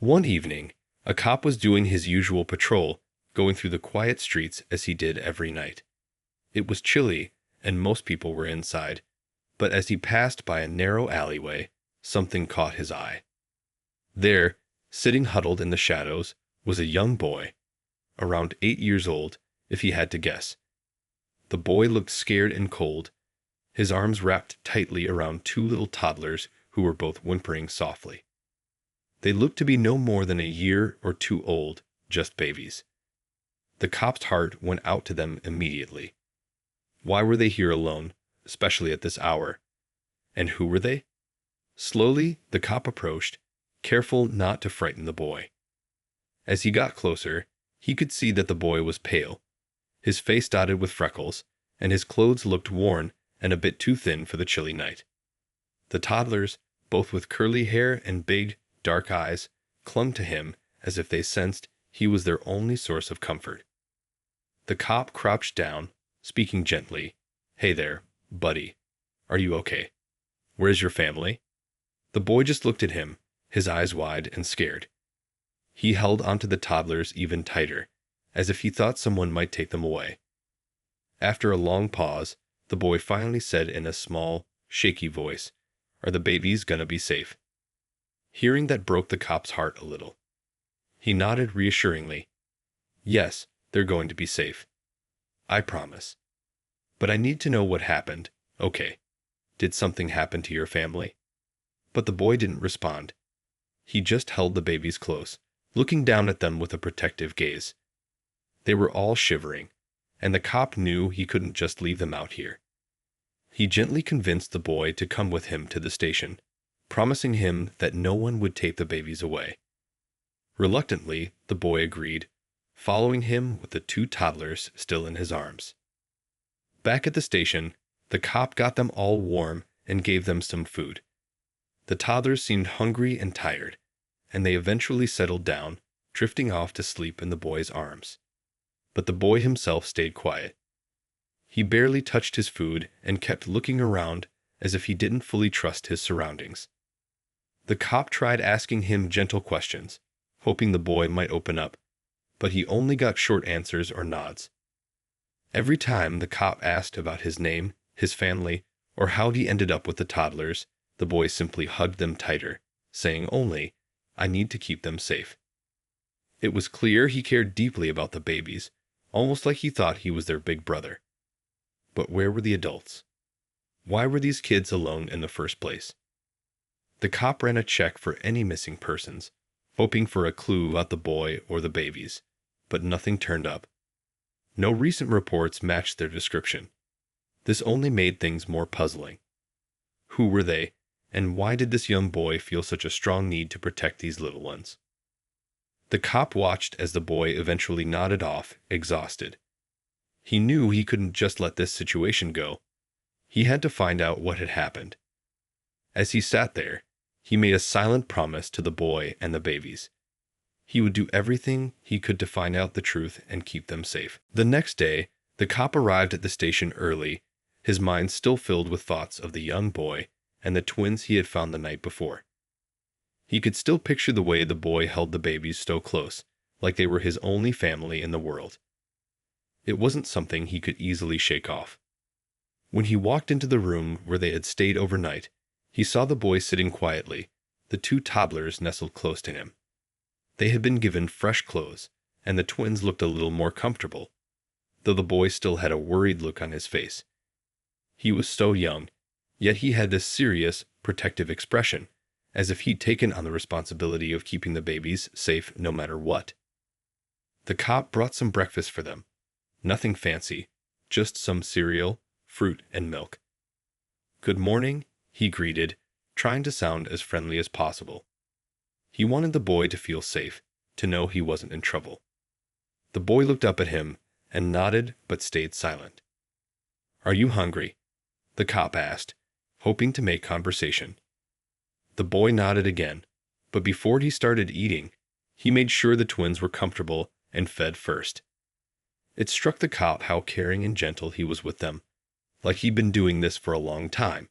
One evening, a cop was doing his usual patrol, going through the quiet streets as he did every night. It was chilly, and most people were inside, but as he passed by a narrow alleyway, something caught his eye. There, sitting huddled in the shadows, was a young boy, around 8 years old, if he had to guess. The boy looked scared and cold, his arms wrapped tightly around two little toddlers who were both whimpering softly. They looked to be no more than a year or two old, just babies. The cop's heart went out to them immediately. Why were they here alone, especially at this hour? And who were they? Slowly, the cop approached, careful not to frighten the boy. As he got closer, he could see that the boy was pale, his face dotted with freckles, and his clothes looked worn and a bit too thin for the chilly night. The toddlers, both with curly hair and big, dark eyes, clung to him as if they sensed he was their only source of comfort. The cop crouched down, speaking gently. "Hey there, buddy. Are you okay? Where's your family?" The boy just looked at him, his eyes wide and scared. He held onto the toddlers even tighter, as if he thought someone might take them away. After a long pause, the boy finally said in a small, shaky voice, "Are the babies gonna be safe?" Hearing that broke the cop's heart a little. He nodded reassuringly. "Yes, they're going to be safe. I promise. But I need to know what happened, okay? Did something happen to your family?" But the boy didn't respond. He just held the babies close, looking down at them with a protective gaze. They were all shivering, and the cop knew he couldn't just leave them out here. He gently convinced the boy to come with him to the station, promising him that no one would take the babies away. Reluctantly, the boy agreed, following him with the two toddlers still in his arms. Back at the station, the cop got them all warm and gave them some food. The toddlers seemed hungry and tired, and they eventually settled down, drifting off to sleep in the boy's arms. But the boy himself stayed quiet. He barely touched his food and kept looking around as if he didn't fully trust his surroundings. The cop tried asking him gentle questions, hoping the boy might open up, but he only got short answers or nods. Every time the cop asked about his name, his family, or how he ended up with the toddlers, the boy simply hugged them tighter, saying only, "I need to keep them safe." It was clear he cared deeply about the babies, almost like he thought he was their big brother. But where were the adults? Why were these kids alone in the first place? The cop ran a check for any missing persons, hoping for a clue about the boy or the babies, but nothing turned up. No recent reports matched their description. This only made things more puzzling. Who were they, and why did this young boy feel such a strong need to protect these little ones? The cop watched as the boy eventually nodded off, exhausted. He knew he couldn't just let this situation go. He had to find out what had happened. As he sat there, he made a silent promise to the boy and the babies. He would do everything he could to find out the truth and keep them safe. The next day, the cop arrived at the station early, his mind still filled with thoughts of the young boy and the twins he had found the night before. He could still picture the way the boy held the babies so close, like they were his only family in the world. It wasn't something he could easily shake off. When he walked into the room where they had stayed overnight, he saw the boy sitting quietly, the two toddlers nestled close to him. They had been given fresh clothes, and the twins looked a little more comfortable, though the boy still had a worried look on his face. He was so young, yet he had this serious, protective expression, as if he'd taken on the responsibility of keeping the babies safe no matter what. The cop brought some breakfast for them. Nothing fancy, just some cereal, fruit, and milk. "Good morning," he greeted, trying to sound as friendly as possible. He wanted the boy to feel safe, to know he wasn't in trouble. The boy looked up at him and nodded but stayed silent. "Are you hungry?" the cop asked, hoping to make conversation. The boy nodded again, but before he started eating, he made sure the twins were comfortable and fed first. It struck the cop how caring and gentle he was with them, like he'd been doing this for a long time.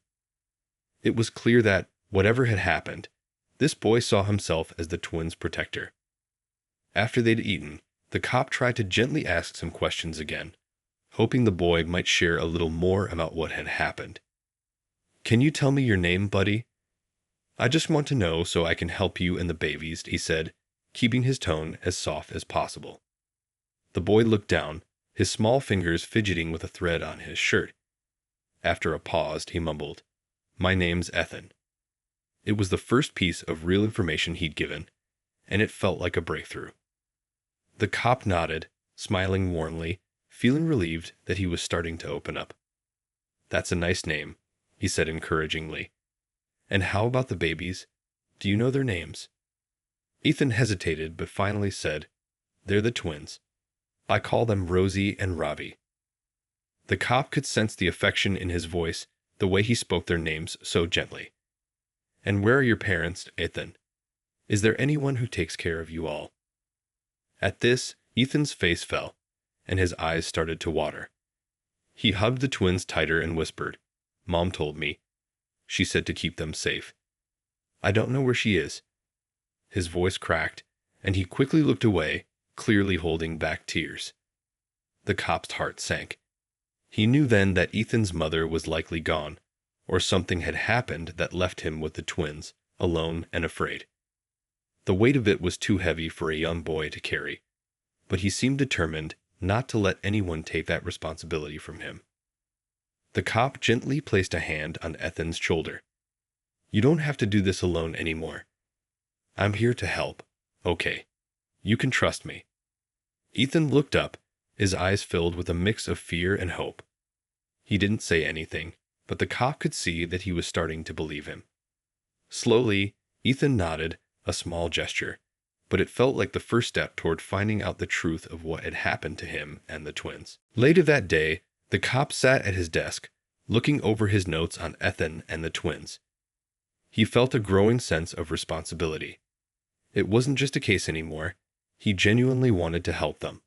It was clear that, whatever had happened, This boy saw himself as the twins' protector. After they'd eaten, the cop tried to gently ask some questions again, hoping the boy might share a little more about what had happened. "Can you tell me your name, buddy? I just want to know so I can help you and the babies," he said, keeping his tone as soft as possible. The boy looked down, his small fingers fidgeting with a thread on his shirt. After a pause, he mumbled, "My name's Ethan." It was the first piece of real information he'd given, and it felt like a breakthrough. The cop nodded, smiling warmly, feeling relieved that he was starting to open up. "That's a nice name," he said encouragingly. "And how about the babies? Do you know their names?" Ethan hesitated but finally said, "They're the twins. I call them Rosie and Robbie." The cop could sense the affection in his voice, the way he spoke their names so gently. "And where are your parents, Ethan? Is there anyone who takes care of you all?" At this, Ethan's face fell, and his eyes started to water. He hugged the twins tighter and whispered, "Mom told me. She said to keep them safe. I don't know where she is." His voice cracked, and he quickly looked away, clearly holding back tears. The cop's heart sank. He knew then that Ethan's mother was likely gone, or something had happened that left him with the twins, alone and afraid. The weight of it was too heavy for a young boy to carry, but he seemed determined not to let anyone take that responsibility from him. The cop gently placed a hand on Ethan's shoulder. "You don't have to do this alone anymore. I'm here to help, okay? You can trust me." Ethan looked up, his eyes filled with a mix of fear and hope. He didn't say anything, but the cop could see that he was starting to believe him. Slowly, Ethan nodded, a small gesture, but it felt like the first step toward finding out the truth of what had happened to him and the twins. Later that day, the cop sat at his desk, looking over his notes on Ethan and the twins. He felt a growing sense of responsibility. It wasn't just a case anymore. He genuinely wanted to help them.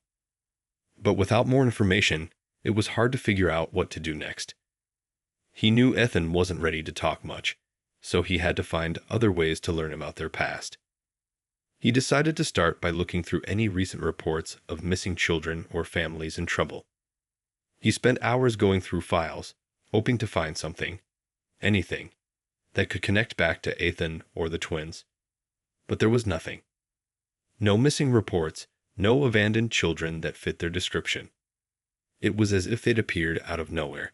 But without more information, it was hard to figure out what to do next. He knew Ethan wasn't ready to talk much, so he had to find other ways to learn about their past. He decided to start by looking through any recent reports of missing children or families in trouble. He spent hours going through files, hoping to find something, anything, that could connect back to Ethan or the twins. But there was nothing. No missing reports, no abandoned children that fit their description. It was as if they'd appeared out of nowhere.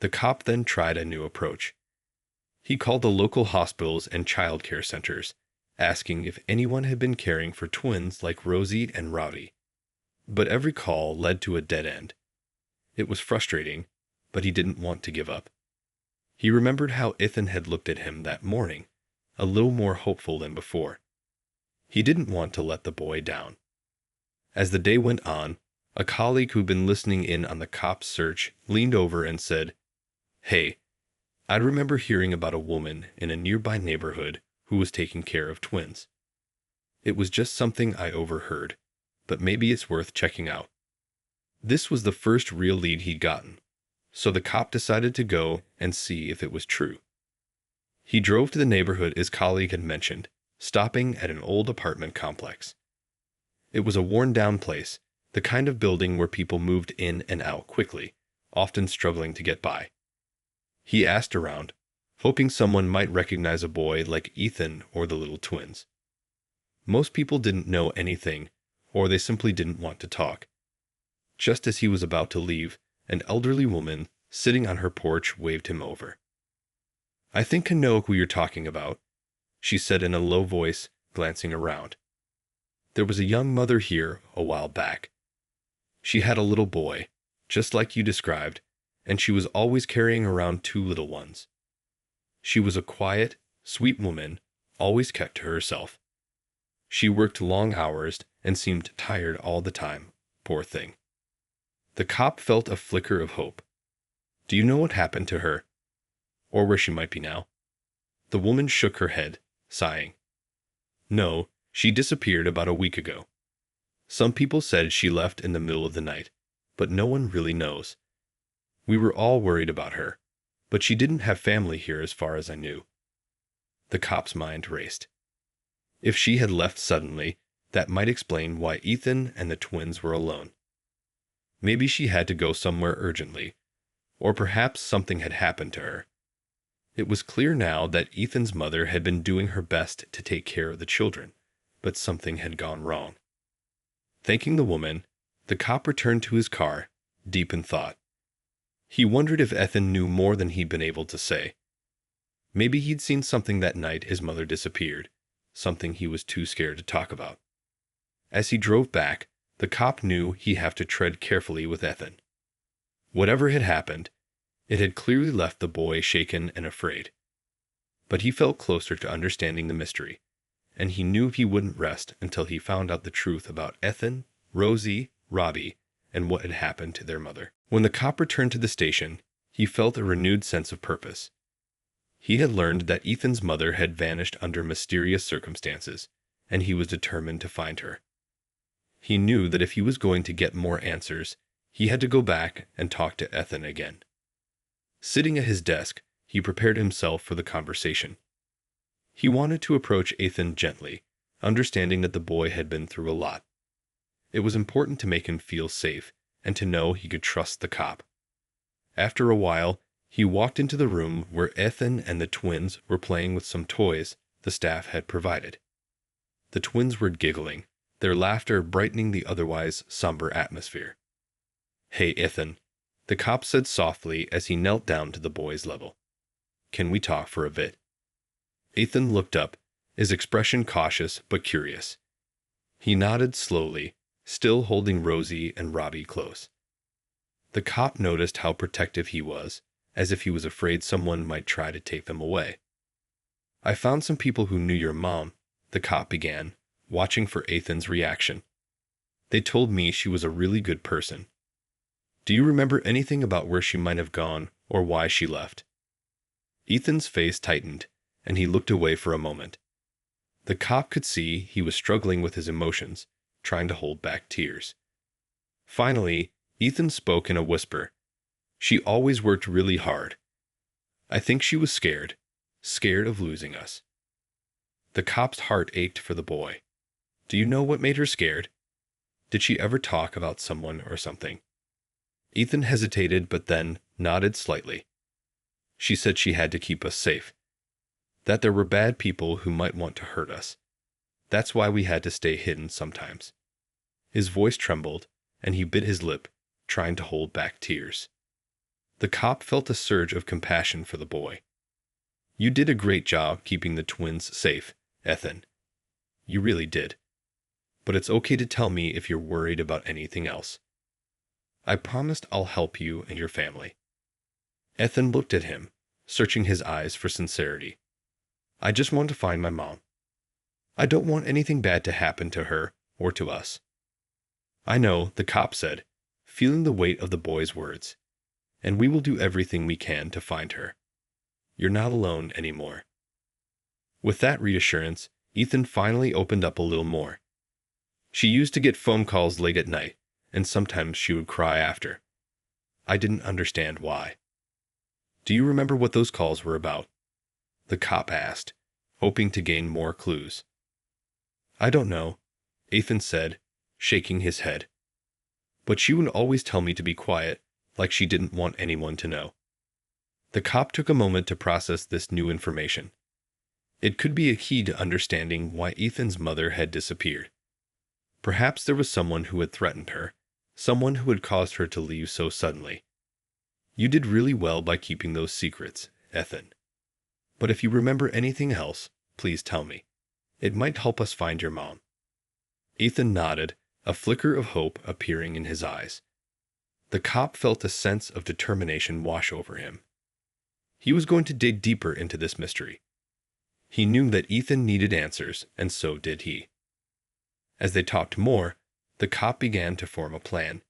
The cop then tried a new approach. He called the local hospitals and child care centers, asking if anyone had been caring for twins like Rosie and Robbie. But every call led to a dead end. It was frustrating, but he didn't want to give up. He remembered how Ethan had looked at him that morning, a little more hopeful than before. He didn't want to let the boy down. As the day went on, a colleague who'd been listening in on the cop's search leaned over and said, "Hey, I remember hearing about a woman in a nearby neighborhood who was taking care of twins. It was just something I overheard, but maybe it's worth checking out." This was the first real lead he'd gotten, so the cop decided to go and see if it was true. He drove to the neighborhood his colleague had mentioned, stopping at an old apartment complex. It was a worn-down place, the kind of building where people moved in and out quickly, often struggling to get by. He asked around, hoping someone might recognize a boy like Ethan or the little twins. Most people didn't know anything, or they simply didn't want to talk. Just as he was about to leave, an elderly woman sitting on her porch waved him over. "I think I know who you're talking about," she said in a low voice, glancing around. "There was a young mother here a while back. She had a little boy, just like you described, and she was always carrying around two little ones. She was a quiet, sweet woman, always kept to herself. She worked long hours and seemed tired all the time, poor thing." The cop felt a flicker of hope. "Do you know what happened to her? Or where she might be now?" The woman shook her head, sighing. "No, she disappeared about a week ago. Some people said she left in the middle of the night, but no one really knows. We were all worried about her, but she didn't have family here as far as I knew." The cop's mind raced. If she had left suddenly, that might explain why Ethan and the twins were alone. Maybe she had to go somewhere urgently, or perhaps something had happened to her. It was clear now that Ethan's mother had been doing her best to take care of the children, but something had gone wrong. Thanking the woman, the cop returned to his car, deep in thought. He wondered if Ethan knew more than he'd been able to say. Maybe he'd seen something that night his mother disappeared, something he was too scared to talk about. As he drove back, the cop knew he'd have to tread carefully with Ethan. Whatever had happened, it had clearly left the boy shaken and afraid. But he felt closer to understanding the mystery, and he knew he wouldn't rest until he found out the truth about Ethan, Rosie, Robbie, and what had happened to their mother. When the cop returned to the station, he felt a renewed sense of purpose. He had learned that Ethan's mother had vanished under mysterious circumstances, and he was determined to find her. He knew that if he was going to get more answers, he had to go back and talk to Ethan again. Sitting at his desk, he prepared himself for the conversation. He wanted to approach Ethan gently, understanding that the boy had been through a lot. It was important to make him feel safe and to know he could trust the cop. After a while, he walked into the room where Ethan and the twins were playing with some toys the staff had provided. The twins were giggling, their laughter brightening the otherwise somber atmosphere. "Hey, Ethan," the cop said softly as he knelt down to the boy's level. "Can we talk for a bit?" Ethan looked up, his expression cautious but curious. He nodded slowly, still holding Rosie and Robbie close. The cop noticed how protective he was, as if he was afraid someone might try to take them away. "I found some people who knew your mom," the cop began, watching for Ethan's reaction. "They told me she was a really good person. Do you remember anything about where she might have gone or why she left?" Ethan's face tightened, and he looked away for a moment. The cop could see he was struggling with his emotions, trying to hold back tears. Finally, Ethan spoke in a whisper. "She always worked really hard. I think she was scared of losing us." The cop's heart ached for the boy. "Do you know what made her scared? Did she ever talk about someone or something?" Ethan hesitated but then nodded slightly. "She said she had to keep us safe. That there were bad people who might want to hurt us. That's why we had to stay hidden sometimes." His voice trembled, and he bit his lip, trying to hold back tears. The cop felt a surge of compassion for the boy. "You did a great job keeping the twins safe, Ethan. You really did. But it's okay to tell me if you're worried about anything else. I promised I'll help you and your family." Ethan looked at him, searching his eyes for sincerity. "I just want to find my mom. I don't want anything bad to happen to her or to us." "I know," the cop said, feeling the weight of the boy's words. "And we will do everything we can to find her. You're not alone anymore." With that reassurance, Ethan finally opened up a little more. "She used to get phone calls late at night, and sometimes she would cry after. I didn't understand why." "Do you remember what those calls were about?" the cop asked, hoping to gain more clues. "I don't know," Ethan said, shaking his head. "But she would always tell me to be quiet, like she didn't want anyone to know." The cop took a moment to process this new information. It could be a key to understanding why Ethan's mother had disappeared. Perhaps there was someone who had threatened her, someone who had caused her to leave so suddenly. "You did really well by keeping those secrets, Ethan. But if you remember anything else, please tell me. It might help us find your mom." Ethan nodded, a flicker of hope appearing in his eyes. The cop felt a sense of determination wash over him. He was going to dig deeper into this mystery. He knew that Ethan needed answers, and so did he. As they talked more, the cop began to form a plan.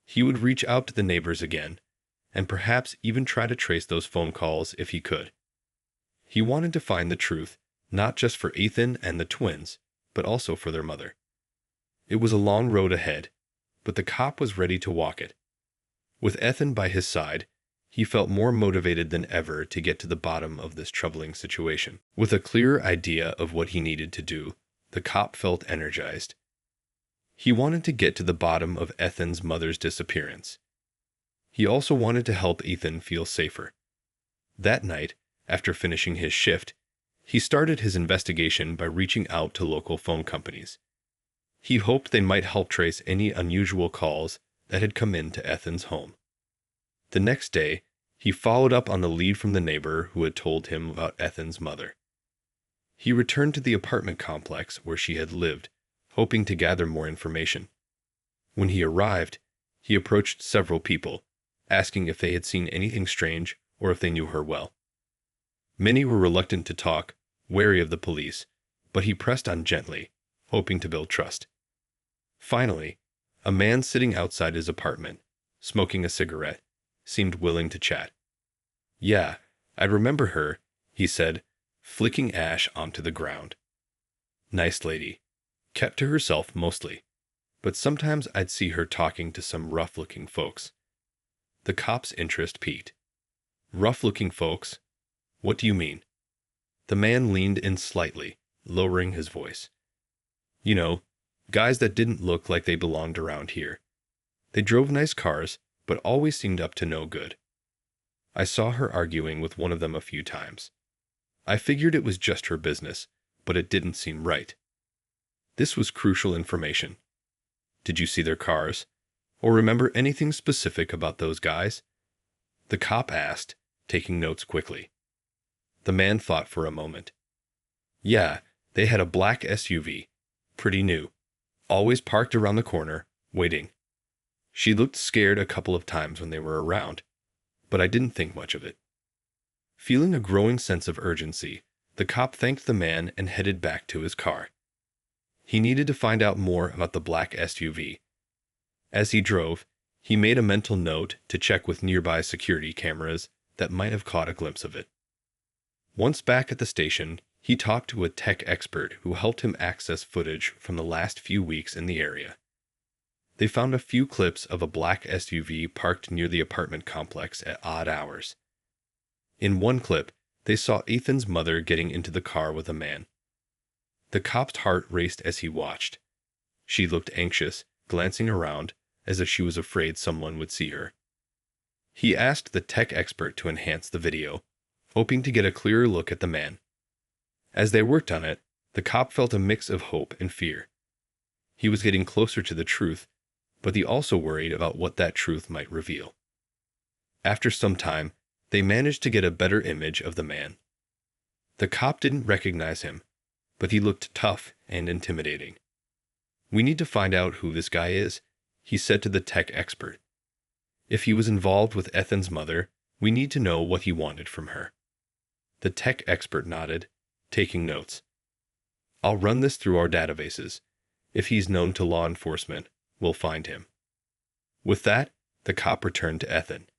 He would reach out to the neighbors again, and perhaps even try to trace those phone calls if he could. He wanted to find the truth, not just for Ethan and the twins, but also for their mother. It was a long road ahead, but the cop was ready to walk it. With Ethan by his side, He felt more motivated than ever to get to the bottom of this troubling situation. With a clearer idea of what he needed to do, the cop felt energized. He wanted to get to the bottom of Ethan's mother's disappearance. He also wanted to help Ethan feel safer. That night, after finishing his shift, he started his investigation by reaching out to local phone companies. He hoped they might help trace any unusual calls that had come into Ethan's home. The next day, he followed up on the lead from the neighbor who had told him about Ethan's mother. He returned to the apartment complex where she had lived, hoping to gather more information. When he arrived, he approached several people, asking if they had seen anything strange or if they knew her well. Many were reluctant to talk, wary of the police, but he pressed on gently, hoping to build trust. Finally, a man sitting outside his apartment, smoking a cigarette, seemed willing to chat. "Yeah, I remember her," he said, flicking ash onto the ground. "Nice lady. Kept to herself mostly, but sometimes I'd see her talking to some rough-looking folks." The cop's interest piqued. "Rough-looking folks? What do you mean?" The man leaned in slightly, lowering his voice. "You know, guys that didn't look like they belonged around here. They drove nice cars, but always seemed up to no good. I saw her arguing with one of them a few times. I figured it was just her business, but it didn't seem right." This was crucial information. "Did you see their cars? Or remember anything specific about those guys?" The cop asked, taking notes quickly. The man thought for a moment. "Yeah, they had a black SUV, pretty new, always parked around the corner, waiting. She looked scared a couple of times when they were around, but I didn't think much of it." Feeling a growing sense of urgency, the cop thanked the man and headed back to his car. He needed to find out more about the black SUV. As he drove, he made a mental note to check with nearby security cameras that might have caught a glimpse of it. Once back at the station, he talked to a tech expert who helped him access footage from the last few weeks in the area. They found a few clips of a black SUV parked near the apartment complex at odd hours. In one clip, they saw Ethan's mother getting into the car with a man. The cop's heart raced as he watched. She looked anxious, glancing around as if she was afraid someone would see her. He asked the tech expert to enhance the video, hoping to get a clearer look at the man. As they worked on it, the cop felt a mix of hope and fear. He was getting closer to the truth, but he also worried about what that truth might reveal. After some time, they managed to get a better image of the man. The cop didn't recognize him, but he looked tough and intimidating. "We need to find out who this guy is," he said to the tech expert. "If he was involved with Ethan's mother, we need to know what he wanted from her." The tech expert nodded, taking notes. "I'll run this through our databases. If he's known to law enforcement, we'll find him." With that, the cop returned to Ethan.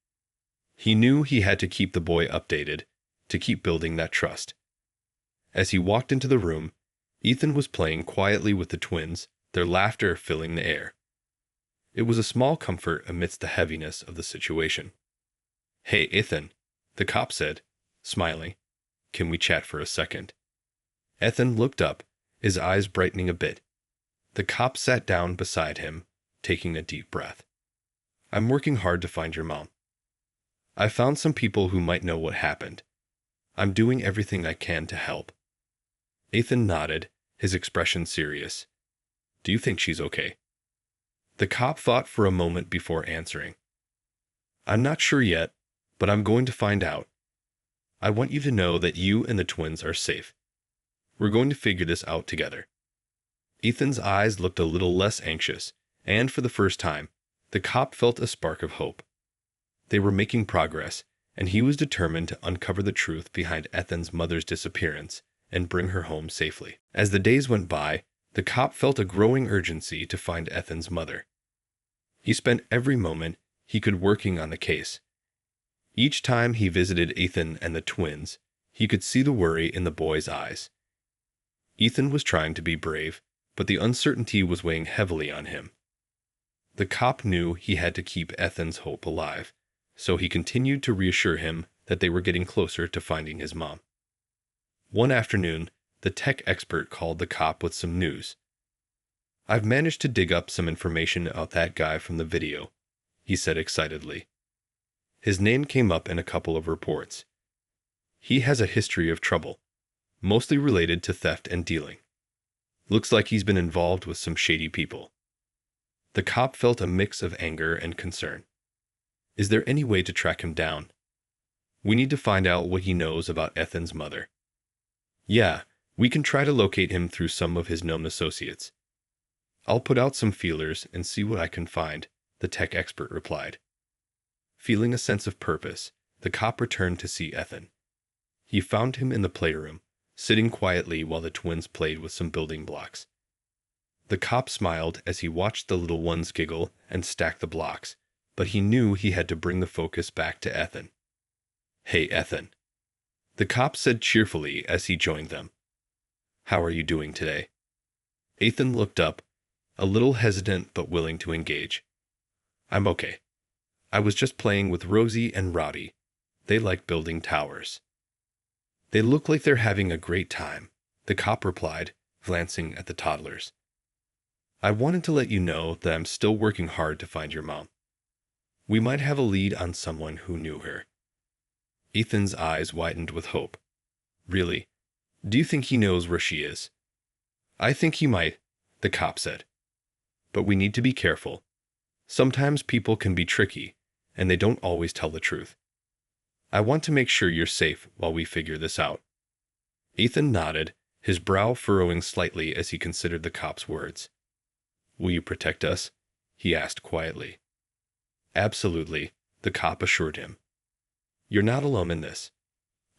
He knew he had to keep the boy updated, to keep building that trust. As he walked into the room, Ethan was playing quietly with the twins, their laughter filling the air. It was a small comfort amidst the heaviness of the situation. "Hey, Ethan," the cop said, smiling. "Can we chat for a second?" Ethan looked up, his eyes brightening a bit. The cop sat down beside him, taking a deep breath. "I'm working hard to find your mom. I found some people who might know what happened. I'm doing everything I can to help." Ethan nodded, his expression serious. "Do you think she's okay?" The cop thought for a moment before answering. "I'm not sure yet, but I'm going to find out. I want you to know that you and the twins are safe. We're going to figure this out together." Ethan's eyes looked a little less anxious, and for the first time, the cop felt a spark of hope. They were making progress, and he was determined to uncover the truth behind Ethan's mother's disappearance and bring her home safely. As the days went by, the cop felt a growing urgency to find Ethan's mother. He spent every moment he could working on the case. Each time he visited Ethan and the twins, he could see the worry in the boy's eyes. Ethan was trying to be brave, but the uncertainty was weighing heavily on him. The cop knew he had to keep Ethan's hope alive, so he continued to reassure him that they were getting closer to finding his mom. One afternoon, the tech expert called the cop with some news. "I've managed to dig up some information about that guy from the video," he said excitedly. His name came up in a couple of reports. "He has a history of trouble, mostly related to theft and dealing. Looks like he's been involved with some shady people." The cop felt a mix of anger and concern. Is there any way to track him down? We need to find out what he knows about Ethan's mother. Yeah, we can try to locate him through some of his known associates. I'll put out some feelers and see what I can find, the tech expert replied. Feeling a sense of purpose, the cop returned to see Ethan. He found him in the playroom, sitting quietly while the twins played with some building blocks. The cop smiled as he watched the little ones giggle and stack the blocks, but he knew he had to bring the focus back to Ethan. "Hey, Ethan," the cop said cheerfully as he joined them. "How are you doing today?" Ethan looked up, a little hesitant but willing to engage. "I'm okay. I was just playing with Rosie and Roddy. They like building towers." "They look like they're having a great time," the cop replied, glancing at the toddlers. "I wanted to let you know that I'm still working hard to find your mom. We might have a lead on someone who knew her." Ethan's eyes widened with hope. "Really? Do you think he knows where she is?" "I think he might," the cop said. "But we need to be careful. Sometimes people can be tricky, and they don't always tell the truth. I want to make sure you're safe while we figure this out." Ethan nodded, his brow furrowing slightly as he considered the cop's words. "Will you protect us?" he asked quietly. "Absolutely," the cop assured him. "You're not alone in this.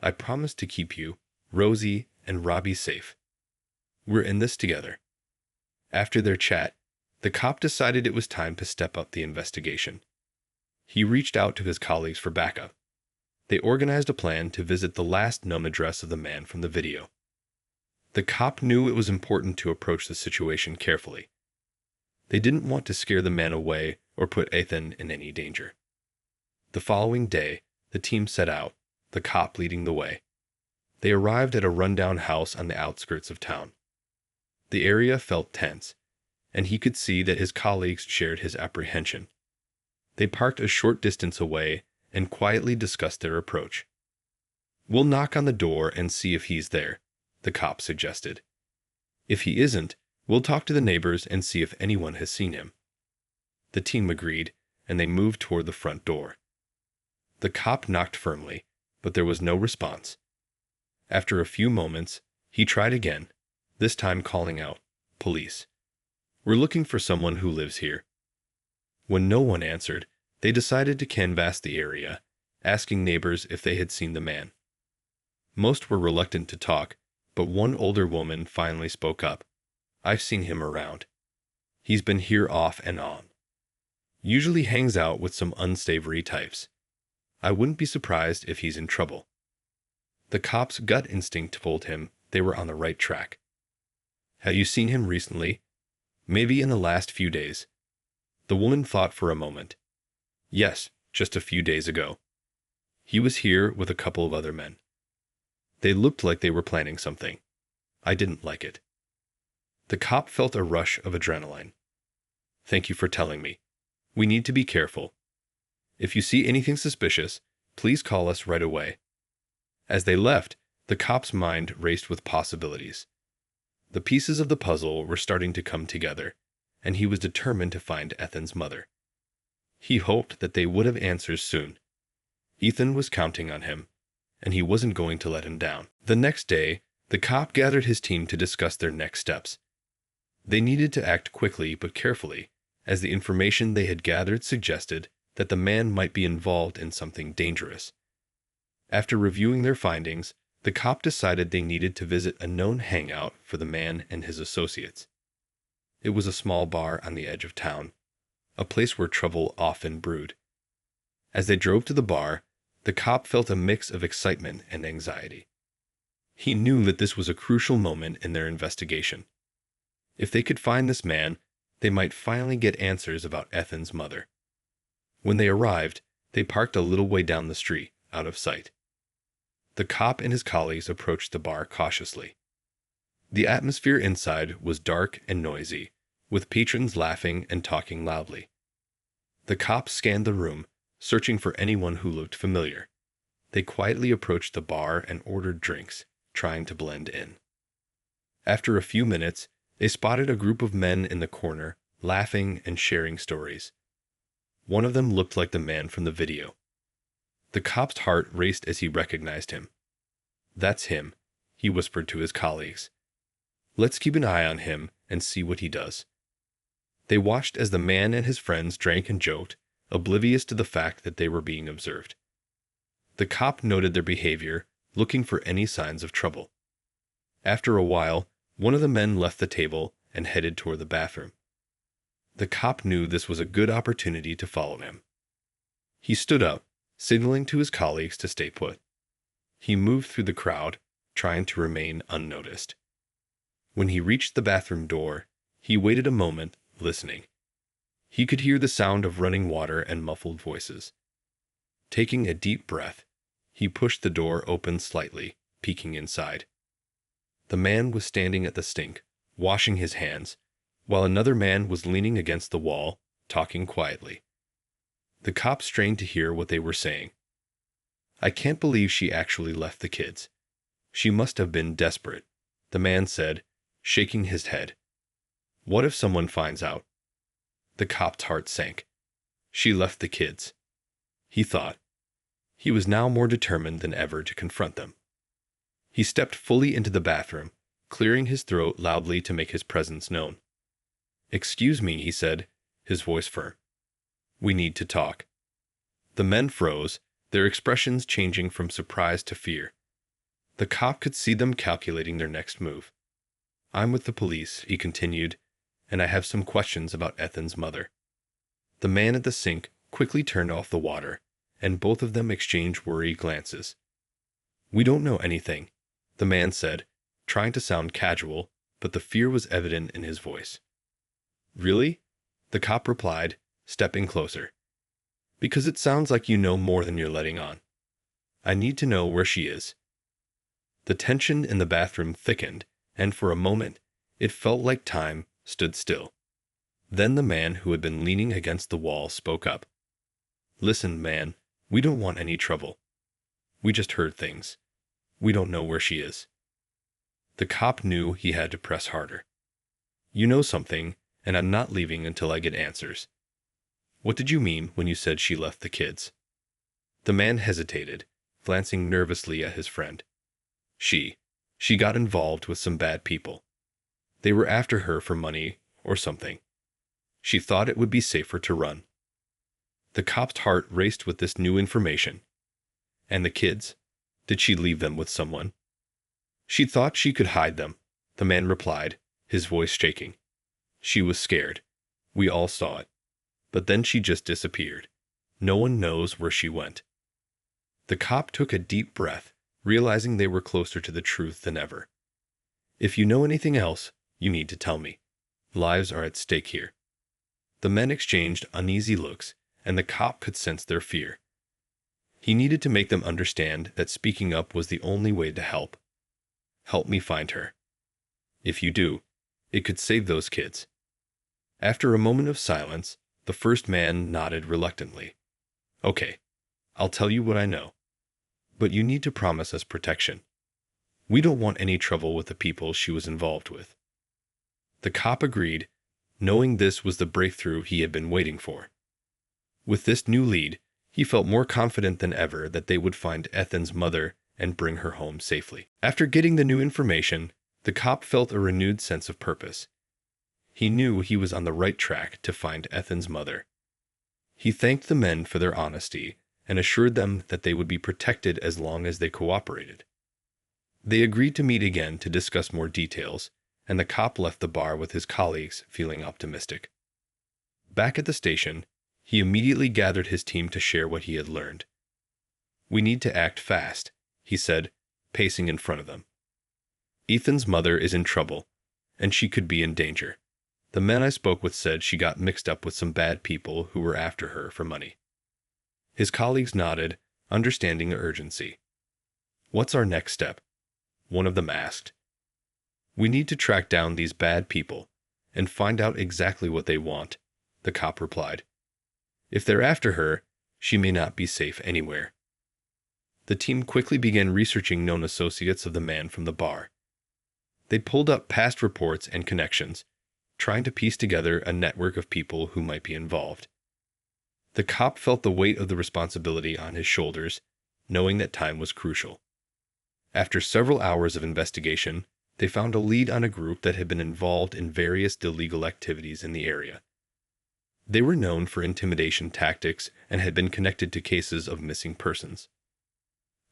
I promise to keep you, Rosie, and Robbie safe. We're in this together." After their chat, the cop decided it was time to step up the investigation. He reached out to his colleagues for backup. They organized a plan to visit the last known address of the man from the video. The cop knew it was important to approach the situation carefully. They didn't want to scare the man away or put Ethan in any danger. The following day, the team set out, the cop leading the way. They arrived at a rundown house on the outskirts of town. The area felt tense, and he could see that his colleagues shared his apprehension. They parked a short distance away and quietly discussed their approach. "We'll knock on the door and see if he's there," the cop suggested. "If he isn't, we'll talk to the neighbors and see if anyone has seen him." The team agreed, and they moved toward the front door. The cop knocked firmly, but there was no response. After a few moments, he tried again, this time calling out, "Police. We're looking for someone who lives here." When no one answered, they decided to canvass the area, asking neighbors if they had seen the man. Most were reluctant to talk, but one older woman finally spoke up. "I've seen him around. He's been here off and on. Usually hangs out with some unsavory types. I wouldn't be surprised if he's in trouble." The cop's gut instinct told him they were on the right track. "Have you seen him recently?" "Maybe in the last few days." The woman thought for a moment. "Yes, just a few days ago. He was here with a couple of other men. They looked like they were planning something. I didn't like it." The cop felt a rush of adrenaline. "Thank you for telling me. We need to be careful. If you see anything suspicious, please call us right away." As they left, the cop's mind raced with possibilities. The pieces of the puzzle were starting to come together, and he was determined to find Ethan's mother. He hoped that they would have answers soon. Ethan was counting on him, and he wasn't going to let him down. The next day, the cop gathered his team to discuss their next steps. They needed to act quickly but carefully, as the information they had gathered suggested that the man might be involved in something dangerous. After reviewing their findings, the cop decided they needed to visit a known hangout for the man and his associates. It was a small bar on the edge of town, a place where trouble often brewed. As they drove to the bar, the cop felt a mix of excitement and anxiety. He knew that this was a crucial moment in their investigation. If they could find this man, they might finally get answers about Ethan's mother. When they arrived, They parked a little way down the street, out of sight. The cop and his colleagues approached the bar cautiously. The atmosphere inside was dark and noisy, with patrons laughing and talking loudly. The cops scanned the room, searching for anyone who looked familiar. They quietly approached the bar and ordered drinks, trying to blend in. After a few minutes, they spotted a group of men in the corner, laughing and sharing stories. One of them looked like the man from the video. The cop's heart raced as he recognized him. "That's him," he whispered to his colleagues. "Let's keep an eye on him and see what he does." They watched as the man and his friends drank and joked, oblivious to the fact that they were being observed. The cop noted their behavior, looking for any signs of trouble. After a while, one of the men left the table and headed toward the bathroom. The cop knew this was a good opportunity to follow him. He stood up, signaling to his colleagues to stay put. He moved through the crowd, trying to remain unnoticed. When he reached the bathroom door, he waited a moment, listening. He could hear the sound of running water and muffled voices. Taking a deep breath, he pushed the door open slightly, peeking inside. The man was standing at the sink, washing his hands, while another man was leaning against the wall, talking quietly. The cop strained to hear what they were saying. "I can't believe she actually left the kids. She must have been desperate," the man said, shaking his head. "What if someone finds out?" The cop's heart sank. She left the kids, he thought. He was now more determined than ever to confront them. He stepped fully into the bathroom, clearing his throat loudly to make his presence known. "Excuse me," he said, his voice firm. "We need to talk." The men froze, their expressions changing from surprise to fear. The cop could see them calculating their next move. "I'm with the police," he continued, "and I have some questions about Ethan's mother." The man at the sink quickly turned off the water, and both of them exchanged worried glances. "We don't know anything," the man said, trying to sound casual, but the fear was evident in his voice. "Really?" the cop replied, stepping closer. "Because it sounds like you know more than you're letting on. I need to know where she is." The tension in the bathroom thickened, and for a moment, it felt like time stood still. Then the man who had been leaning against the wall spoke up. "Listen, man, we don't want any trouble. We just heard things. We don't know where she is." The cop knew he had to press harder. "You know something, and I'm not leaving until I get answers. What did you mean when you said she left the kids?" The man hesitated, glancing nervously at his friend. She got involved with some bad people. They were after her for money or something. She thought it would be safer to run." The cop's heart raced with this new information. "And the kids? Did she leave them with someone?" "She thought she could hide them," the man replied, his voice shaking. "She was scared. We all saw it. But then she just disappeared. No one knows where she went." The cop took a deep breath, realizing they were closer to the truth than ever. "If you know anything else, you need to tell me. Lives are at stake here." The men exchanged uneasy looks, and the cop could sense their fear. He needed to make them understand that speaking up was the only way to help. "Help me find her. If you do, it could save those kids." After a moment of silence, the first man nodded reluctantly. "Okay, I'll tell you what I know. But you need to promise us protection. We don't want any trouble with the people she was involved with." The cop agreed, knowing this was the breakthrough he had been waiting for. With this new lead, he felt more confident than ever that they would find Ethan's mother and bring her home safely. After getting the new information, the cop felt a renewed sense of purpose. He knew he was on the right track to find Ethan's mother. He thanked the men for their honesty and assured them that they would be protected as long as they cooperated. They agreed to meet again to discuss more details, and the cop left the bar with his colleagues feeling optimistic. Back at the station, he immediately gathered his team to share what he had learned. "We need to act fast," he said, pacing in front of them. "Ethan's mother is in trouble, and she could be in danger. The men I spoke with said she got mixed up with some bad people who were after her for money. His colleagues nodded, understanding the urgency. "What's our next step?" one of them asked. "We need to track down these bad people and find out exactly what they want," the cop replied. "If they're after her, she may not be safe anywhere." The team quickly began researching known associates of the man from the bar. They pulled up past reports and connections, trying to piece together a network of people who might be involved. The cop felt the weight of the responsibility on his shoulders, knowing that time was crucial. After several hours of investigation, they found a lead on a group that had been involved in various illegal activities in the area. They were known for intimidation tactics and had been connected to cases of missing persons.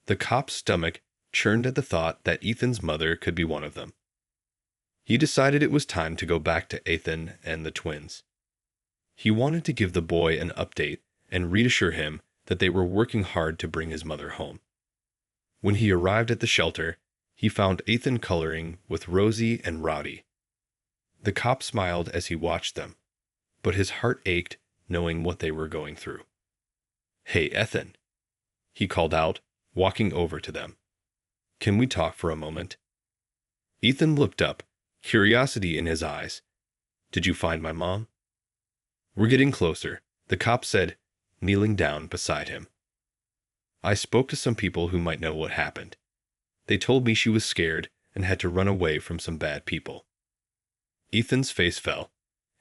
The cop's stomach churned at the thought that Ethan's mother could be one of them. He decided it was time to go back to Ethan and the twins. He wanted to give the boy an update and reassure him that they were working hard to bring his mother home. When he arrived at the shelter, he found Ethan coloring with Rosie and Rowdy. The cop smiled as he watched them, but his heart ached knowing what they were going through. "Hey, Ethan," he called out, walking over to them. "Can we talk for a moment?" Ethan looked up, curiosity in his eyes. "Did you find my mom?" "We're getting closer," the cop said, kneeling down beside him. "I spoke to some people who might know what happened. They told me she was scared and had to run away from some bad people." Ethan's face fell,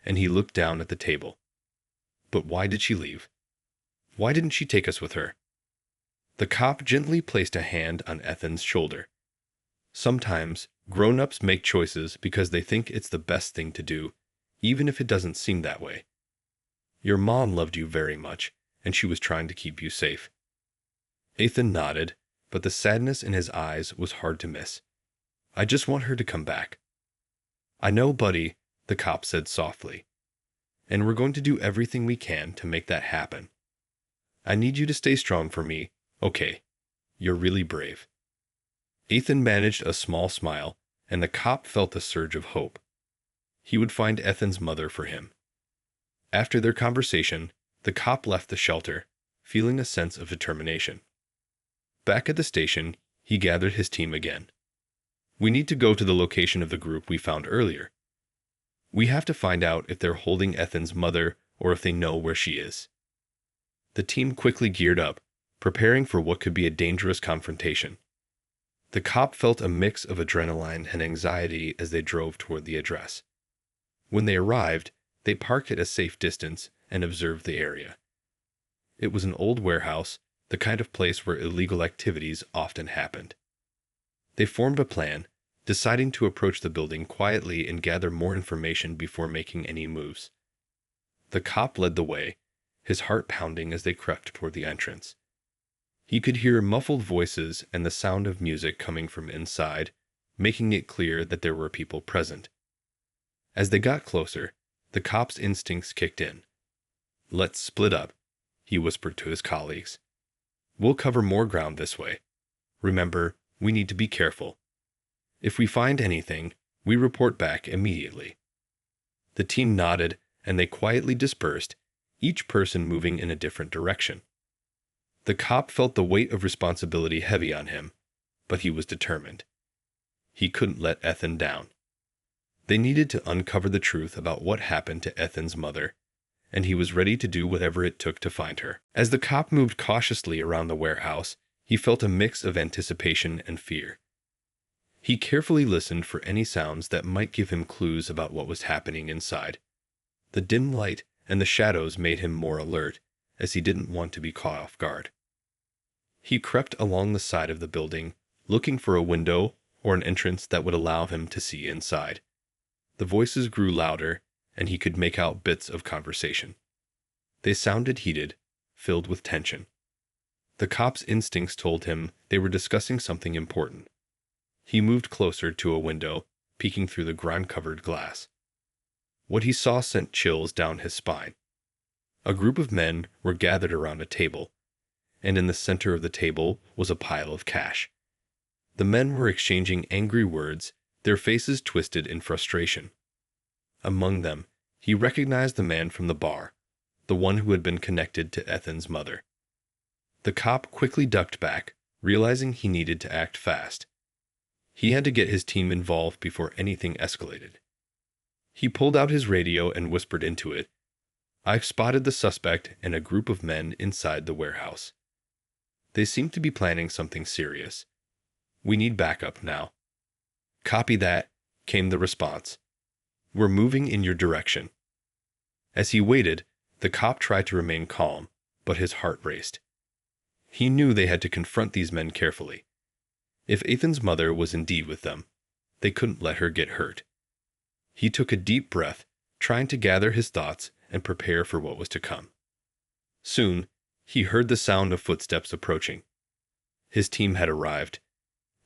and he looked down at the table. "But why did she leave? Why didn't she take us with her?" The cop gently placed a hand on Ethan's shoulder. "Sometimes grown-ups make choices because they think it's the best thing to do, even if it doesn't seem that way. Your mom loved you very much, and she was trying to keep you safe." Ethan nodded, but the sadness in his eyes was hard to miss. "I just want her to come back." "I know, buddy," the cop said softly. "And we're going to do everything we can to make that happen. I need you to stay strong for me, okay? You're really brave." Ethan managed a small smile, and the cop felt a surge of hope. He would find Ethan's mother for him. After their conversation, the cop left the shelter, feeling a sense of determination. Back at the station, he gathered his team again. "We need to go to the location of the group we found earlier. We have to find out if they're holding Ethan's mother or if they know where she is." The team quickly geared up, preparing for what could be a dangerous confrontation. The cop felt a mix of adrenaline and anxiety as they drove toward the address. When they arrived, they parked at a safe distance and observed the area. It was an old warehouse, the kind of place where illegal activities often happened. They formed a plan, deciding to approach the building quietly and gather more information before making any moves. The cop led the way, his heart pounding as they crept toward the entrance. He could hear muffled voices and the sound of music coming from inside, making it clear that there were people present. As they got closer, the cop's instincts kicked in. "Let's split up," he whispered to his colleagues. "We'll cover more ground this way. Remember, we need to be careful. If we find anything, we report back immediately." The team nodded, and they quietly dispersed, each person moving in a different direction. The cop felt the weight of responsibility heavy on him, but he was determined. He couldn't let Ethan down. They needed to uncover the truth about what happened to Ethan's mother, and he was ready to do whatever it took to find her. As the cop moved cautiously around the warehouse, he felt a mix of anticipation and fear. He carefully listened for any sounds that might give him clues about what was happening inside. The dim light and the shadows made him more alert, as he didn't want to be caught off guard. He crept along the side of the building, looking for a window or an entrance that would allow him to see inside. The voices grew louder, and he could make out bits of conversation. They sounded heated, filled with tension. The cop's instincts told him they were discussing something important. He moved closer to a window, peeking through the grime-covered glass. What he saw sent chills down his spine. A group of men were gathered around a table, and in the center of the table was a pile of cash. The men were exchanging angry words, their faces twisted in frustration. Among them, he recognized the man from the bar, the one who had been connected to Ethan's mother. The cop quickly ducked back, realizing he needed to act fast. He had to get his team involved before anything escalated. He pulled out his radio and whispered into it, "I've spotted the suspect and a group of men inside the warehouse. They seem to be planning something serious. We need backup now." "Copy that," came the response. "We're moving in your direction." As he waited, the cop tried to remain calm, but his heart raced. He knew they had to confront these men carefully. If Ethan's mother was indeed with them, they couldn't let her get hurt. He took a deep breath, trying to gather his thoughts and prepare for what was to come. Soon, he heard the sound of footsteps approaching. His team had arrived.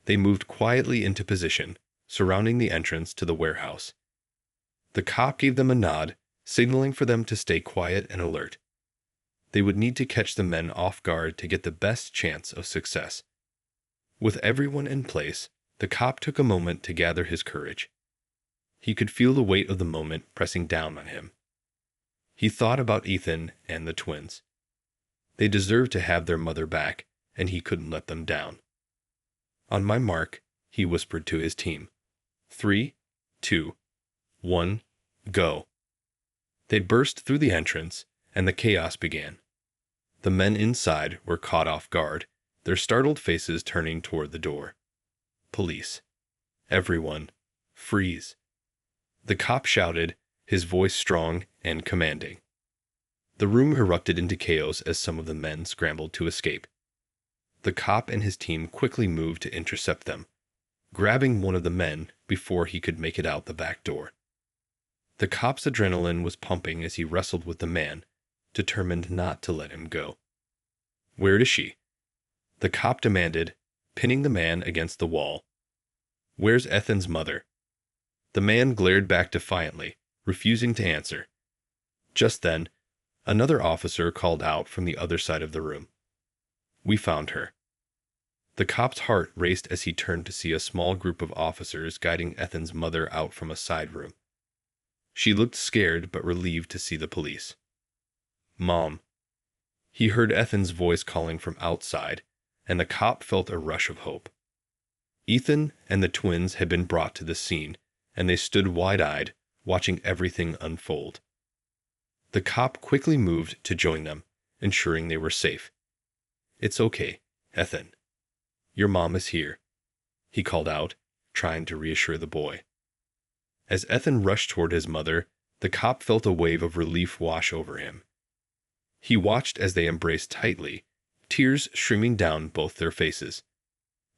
They moved quietly into position, surrounding the entrance to the warehouse. The cop gave them a nod, signaling for them to stay quiet and alert. They would need to catch the men off guard to get the best chance of success. With everyone in place, the cop took a moment to gather his courage. He could feel the weight of the moment pressing down on him. He thought about Ethan and the twins. They deserved to have their mother back, and he couldn't let them down. "On my mark," he whispered to his team. 3, 2, 1, go. They burst through the entrance, and the chaos began. The men inside were caught off guard, their startled faces turning toward the door. "Police. Everyone, freeze." The cop shouted, his voice strong and commanding. The room erupted into chaos as some of the men scrambled to escape. The cop and his team quickly moved to intercept them, grabbing one of the men before he could make it out the back door. The cop's adrenaline was pumping as he wrestled with the man, determined not to let him go. "Where is she?" the cop demanded, pinning the man against the wall. "Where's Ethan's mother?" The man glared back defiantly, refusing to answer. Just then, another officer called out from the other side of the room. "We found her." The cop's heart raced as he turned to see a small group of officers guiding Ethan's mother out from a side room. She looked scared but relieved to see the police. "Mom." He heard Ethan's voice calling from outside, and the cop felt a rush of hope. Ethan and the twins had been brought to the scene, and they stood wide-eyed, watching everything unfold. The cop quickly moved to join them, ensuring they were safe. "It's okay, Ethan. Your mom is here," he called out, trying to reassure the boy. As Ethan rushed toward his mother, the cop felt a wave of relief wash over him. He watched as they embraced tightly, tears streaming down both their faces.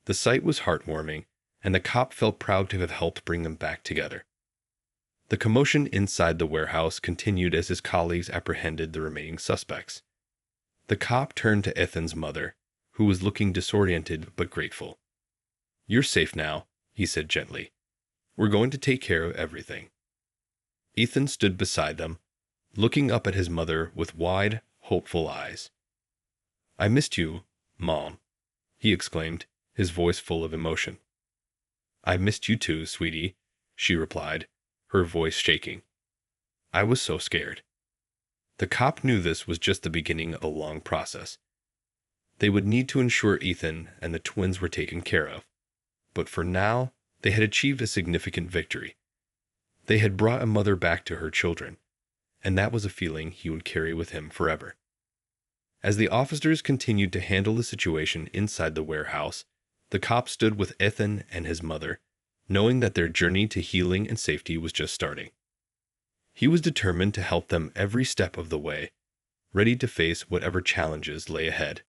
The sight was heartwarming, and the cop felt proud to have helped bring them back together. The commotion inside the warehouse continued as his colleagues apprehended the remaining suspects. The cop turned to Ethan's mother, who was looking disoriented but grateful. "You're safe now," he said gently. "We're going to take care of everything." Ethan stood beside them, looking up at his mother with wide, hopeful eyes. "I missed you, Mom," he exclaimed, his voice full of emotion. "I missed you too, sweetie," she replied, her voice shaking. "I was so scared." The cop knew this was just the beginning of a long process. They would need to ensure Ethan and the twins were taken care of. But for now, they had achieved a significant victory. They had brought a mother back to her children, and that was a feeling he would carry with him forever. As the officers continued to handle the situation inside the warehouse, the cop stood with Ethan and his mother, knowing that their journey to healing and safety was just starting. He was determined to help them every step of the way, ready to face whatever challenges lay ahead.